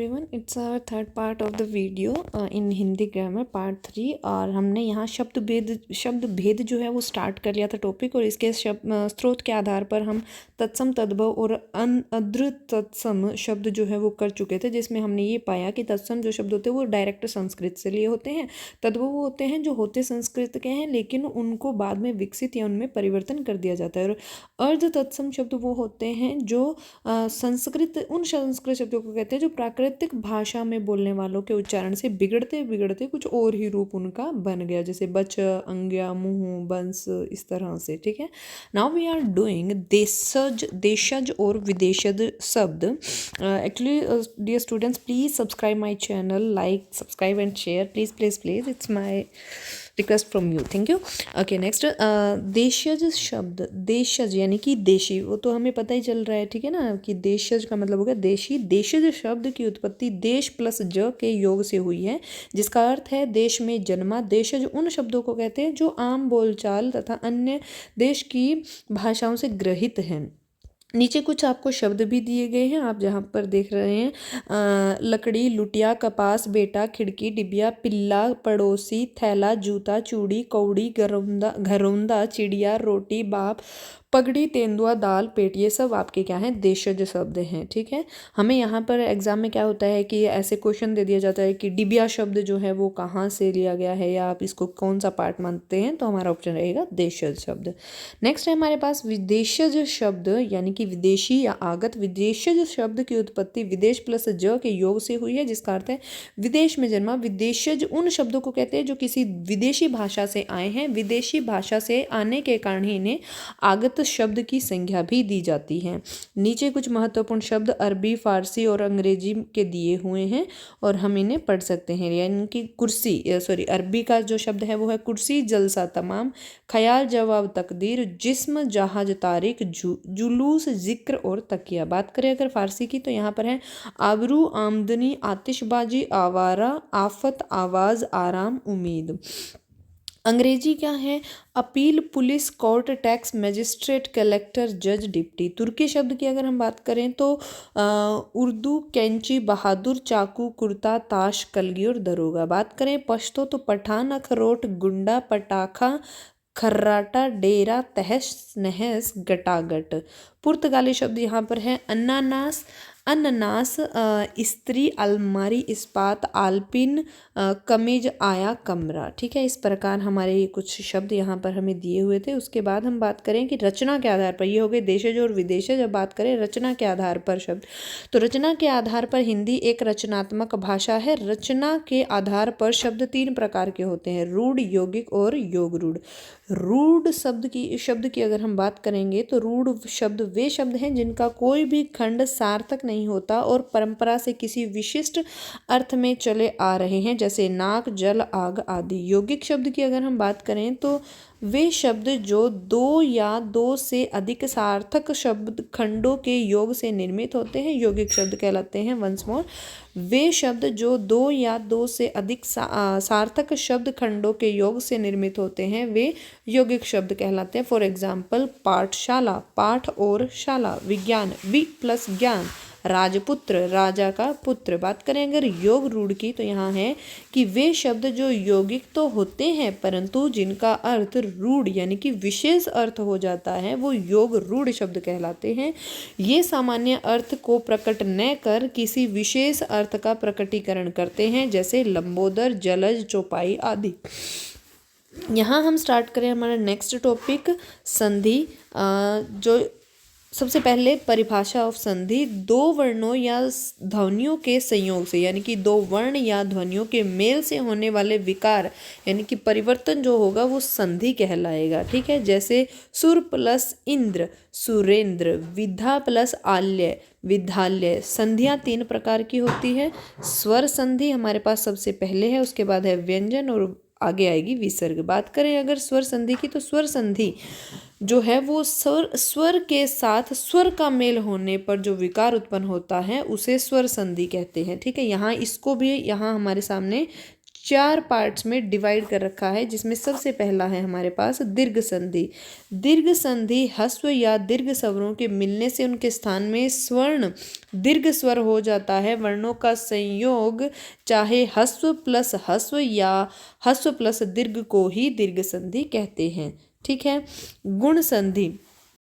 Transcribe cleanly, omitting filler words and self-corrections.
Everyone, it's our third part of the video in Hindi grammar part 3। और हमने यहाँ शब्द भेद जो है वो स्टार्ट कर लिया था टॉपिक, और इसके स्रोत के आधार पर हम तत्सम, तद्भव और अद्र तत्सम शब्द जो है वो कर चुके थे, जिसमें हमने ये पाया कि तत्सम जो शब्द होते हैं वो डायरेक्ट संस्कृत से लिए होते हैं। तद्भव वो होते हैं जो होते संस्कृत के हैं लेकिन उनको बाद में विकसित या उनमें परिवर्तन कर दिया जाता है। और अर्ध तत्सम शब्द वो होते हैं जो उन संस्कृत शब्दों को कहते हैं जो प्राकृतिक भाषा में बोलने वालों के उच्चारण से बिगड़ते बिगड़ते कुछ और ही रूप उनका बन गया, जैसे बच, अंग्या, मुंह, बंस, इस तरह से। ठीक है, नाउ वी आर डूइंग देशज और विदेशज शब्द। Actually dear students, please subscribe my channel, like, subscribe and share, please please please, it's my request from you, thank you. Okay, next देशज शब्द। देशज यानी कि देशी, वो तो हमें पता ही चल रहा है, ठीक है ना, कि देशज का मतलब हो गया देशी। देशज शब्द की उत्पत्ति देश प्लस ज के योग से हुई है, जिसका अर्थ है देश में जन्मा। देशज उन शब्दों को कहते हैं जो आम बोलचाल तथा अन्य देश की भाषाओं से ग्रहित हैं। नीचे कुछ आपको शब्द भी दिए गए हैं, आप जहाँ पर देख रहे हैं, लकड़ी, लुटिया, कपास, बेटा, खिड़की, डिबिया, पिल्ला, पड़ोसी, थैला, जूता, चूड़ी, कौड़ी, घरौंदा, चिड़िया, रोटी, बाप, पगड़ी, तेंदुआ, दाल, पेट, ये सब आपके क्या हैं, देशज शब्द हैं। ठीक है, हमें यहाँ पर एग्जाम में क्या होता है कि ऐसे क्वेश्चन दे दिया जाता है कि डिबिया शब्द जो है वो कहाँ से लिया गया है या आप इसको कौन सा पार्ट मानते हैं, तो हमारा ऑप्शन रहेगा देशज शब्द। नेक्स्ट है हमारे पास विदेशज शब्द, यानी कि विदेशी या आगत। विदेशज शब्द की उत्पत्ति विदेश प्लस ज के योग से हुई है, जिसका अर्थ है विदेश में जन्मा। विदेशज उन शब्दों को कहते हैं जो किसी विदेशी भाषा से आए हैं। विदेशी भाषा से आने के कारण ही इन्हें आगत शब्द की संज्ञा भी दी जाती है। नीचे कुछ महत्वपूर्ण शब्द अरबी, फारसी और अंग्रेजी के दिए हुए हैं और हम इन्हें पढ़ सकते हैं। यानी कि कुर्सी, अरबी का जो शब्द है वो है कुर्सी, जलसा तमाम, ख्याल, जवाब, तकदीर, जिस्म, जहाज, तारीख, जुलूस, जिक्र और तकिया। बात करें अगर फारसी की, तो यहाँ पर है आबरू, आमदनी, आतिशबाजी, आवारा, आफत, आवाज, आराम, उम्मीद। अंग्रेजी क्या है, appeal, police, court, tax, magistrate, collector, जज, डिप्टी। तुर्की शब्द की अगर हम बात करें तो उर्दू, कैंची, बहादुर, चाकू, कुर्ता, ताश, कलगी और दरोगा। बात करें पश्तो तो पठान, अखरोट, गुंडा, पटाखा, खर्राटा, डेरा, तहस नहस, गटागट। पुर्तगाली शब्द यहाँ पर है अनानास, अननास, स्त्री, अलमारी, इस्पात, आलपिन, कमीज, आया, कमरा। ठीक है, इस प्रकार हमारे ये कुछ शब्द यहाँ पर हमें दिए हुए थे। उसके बाद हम बात करें कि रचना के आधार पर, ये हो गए देशज और विदेशज। जब बात करें रचना के आधार पर शब्द, तो रचना के आधार पर हिंदी एक रचनात्मक भाषा है। रचना के आधार पर शब्द तीन प्रकार के होते हैं, रूढ़, यौगिक और योग रूढ़। रूढ़ शब्द की अगर हम बात करेंगे तो रूढ़ शब्द वे शब्द हैं जिनका कोई भी खंड सार्थक नहीं होता और परंपरा से किसी विशिष्ट अर्थ में चले आ रहे हैं, जैसे नाक, जल, आग आदि। यौगिक शब्द की अगर हम बात करें तो वे शब्द जो दो या दो से अधिक सार्थक शब्द खंडों के योग से निर्मित होते हैं, यौगिक शब्द कहलाते हैं। वंस मोर, वे शब्द जो दो या दो से अधिक सार्थक शब्द खंडों के योग से निर्मित होते हैं, वे यौगिक शब्द कहलाते हैं। फॉर एग्जाम्पल, पाठशाला, पाठ और शाला, विज्ञान, वि प्लस ज्ञान, राजपुत्र, राजा का पुत्र। बात करें अगर योग रूढ़ की, तो यहाँ है कि वे शब्द जो यौगिक तो होते हैं परंतु जिनका अर्थ रूढ़ यानी कि विशेष अर्थ हो जाता है, वो योग रूढ़ शब्द कहलाते हैं। ये सामान्य अर्थ को प्रकट न कर किसी विशेष अर्थ का प्रकटीकरण करते हैं, जैसे लंबोदर, जलज, चौपाई आदि। यहाँ हम स्टार्ट करें हमारा नेक्स्ट टॉपिक संधि। जो सबसे पहले परिभाषा ऑफ संधि, दो वर्णों या ध्वनियों के संयोग से, यानी कि दो वर्ण या ध्वनियों के मेल से होने वाले विकार यानी कि परिवर्तन जो होगा वो संधि कहलाएगा। ठीक है, जैसे सुर प्लस इंद्र, सुरेंद्र, विधा प्लस आल्य, विधाल्य। संधियाँ तीन प्रकार की होती है। स्वर संधि हमारे पास सबसे पहले है, उसके बाद है व्यंजन और आगे आएगी विसर्ग। बात करें अगर स्वर संधि की, तो स्वर संधि जो है वो स्वर के साथ स्वर का मेल होने पर जो विकार उत्पन्न होता है उसे स्वर संधि कहते हैं। ठीक है, यहाँ इसको भी यहाँ हमारे सामने 4 पार्ट्स में डिवाइड कर रखा है, जिसमें सबसे पहला है हमारे पास दीर्घ संधि। दीर्घ संधि ह्रस्व या दीर्घ स्वरों के मिलने से उनके स्थान में स्वर्ण दीर्घ स्वर हो जाता है। वर्णों का संयोग चाहे ह्रस्व प्लस ह्रस्व या ह्रस्व प्लस दीर्घ को ही दीर्घ संधि कहते हैं। ठीक है। गुण संधि